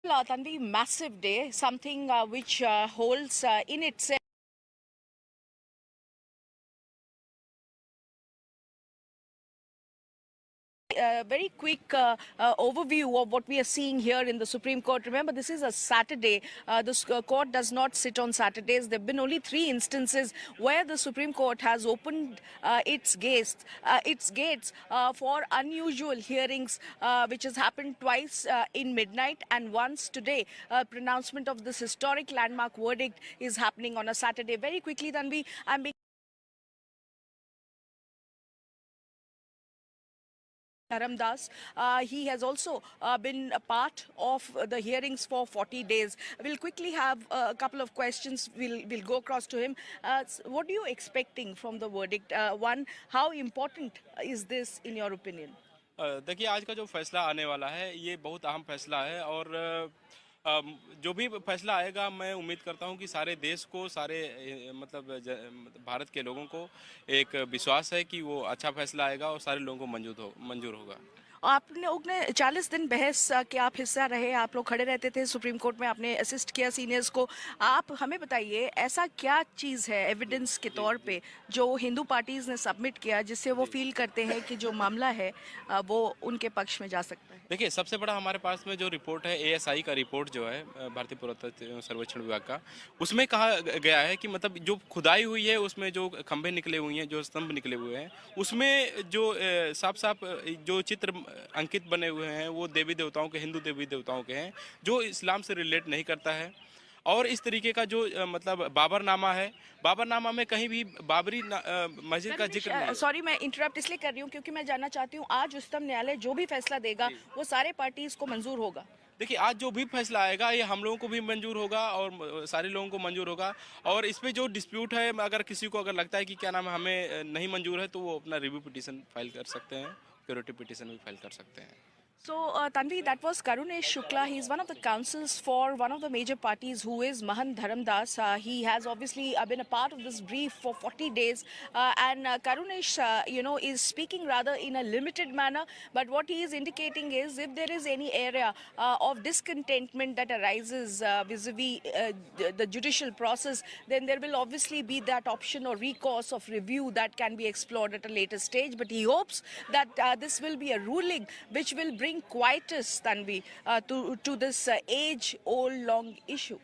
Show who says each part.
Speaker 1: Tanvi, massive day, something which holds in itself very quick overview of what we are seeing here in the Supreme Court. Remember, this is a Saturday. The court does not sit on Saturdays. There have been only 3 instances where the Supreme Court has opened its gates for unusual hearings, which has happened twice in midnight and once today. Pronouncement of this historic landmark verdict is happening on a Saturday. Very quickly, Tanvi, I'm being Dharamdas. He has also been a part of the hearings for 40 days. We'll quickly have a couple of questions. We'll go across to him. What are you expecting from the verdict? One, how important is this in your opinion?
Speaker 2: देखिए आज का जो फैसला आने वाला है ये बहुत अहम फैसला है और जो भी फैसला आएगा मैं उम्मीद करता हूं कि सारे देश को मतलब भारत के लोगों को एक विश्वास है कि वो अच्छा फैसला आएगा और सारे लोगों को मंजूर होगा।
Speaker 1: आप लोग ने 40 दिन बहस के आप हिस्सा रहे, आप लोग खड़े रहते थे सुप्रीम कोर्ट में, आपने असिस्ट किया सीनियर्स को। आप हमें बताइए, ऐसा क्या चीज़ है एविडेंस के तौर पे जो हिंदू पार्टीज ने सबमिट किया जिससे वो फील करते हैं कि जो मामला है वो उनके पक्ष में जा सकता है?
Speaker 2: देखिए सबसे बड़ा हमारे पास में जो रिपोर्ट है एएसआई का रिपोर्ट जो है भारतीय पुरातत्व सर्वेक्षण विभाग का, उसमें कहा गया है कि मतलब जो खुदाई हुई है उसमें जो खंभे निकले हुए हैं, जो स्तंभ निकले हुए हैं, उसमें जो साफ साफ जो चित्र अंकित बने हुए हैं वो देवी देवताओं के, हिंदू देवी देवताओं के हैं, जो इस्लाम से रिलेट नहीं करता है। और इस तरीके का जो मतलब बाबरनामा है, बाबरनामा में कहीं भी बाबरी मस्जिद का जिक्र नहीं।
Speaker 1: सॉरी, मैं इंटरप्ट इसलिए कर रही हूँ क्योंकि मैं जानना चाहती हूँ आज उच्चतम न्यायालय जो भी फैसला देगा वो सारे पार्टीज को मंजूर होगा?
Speaker 2: देखिए आज जो भी फैसला आएगा ये हम लोगों को भी मंजूर होगा और सारे लोगों को मंजूर होगा। और इस पे जो डिस्प्यूट है, अगर किसी को अगर लगता है कि क्या नाम है हमें नहीं मंजूर है, तो वो अपना रिव्यू पिटीशन फाइल कर सकते हैं, प्योरिटी पिटीशन भी फाइल कर सकते हैं।
Speaker 1: So, Tanvi, that was Karunesh Shukla. He's one of the counsels for one of the major parties, who is Mahan Dharamdas. He has obviously been a part of this brief for 40 days. And Karunesh, is speaking rather in a limited manner. But what he is indicating is if there is any area of discontentment that arises vis-a-vis the judicial process, then there will obviously be that option or recourse of review that can be explored at a later stage. But he hopes that this will be a ruling which will bring quietus, Tanvi, to this age-old long issue.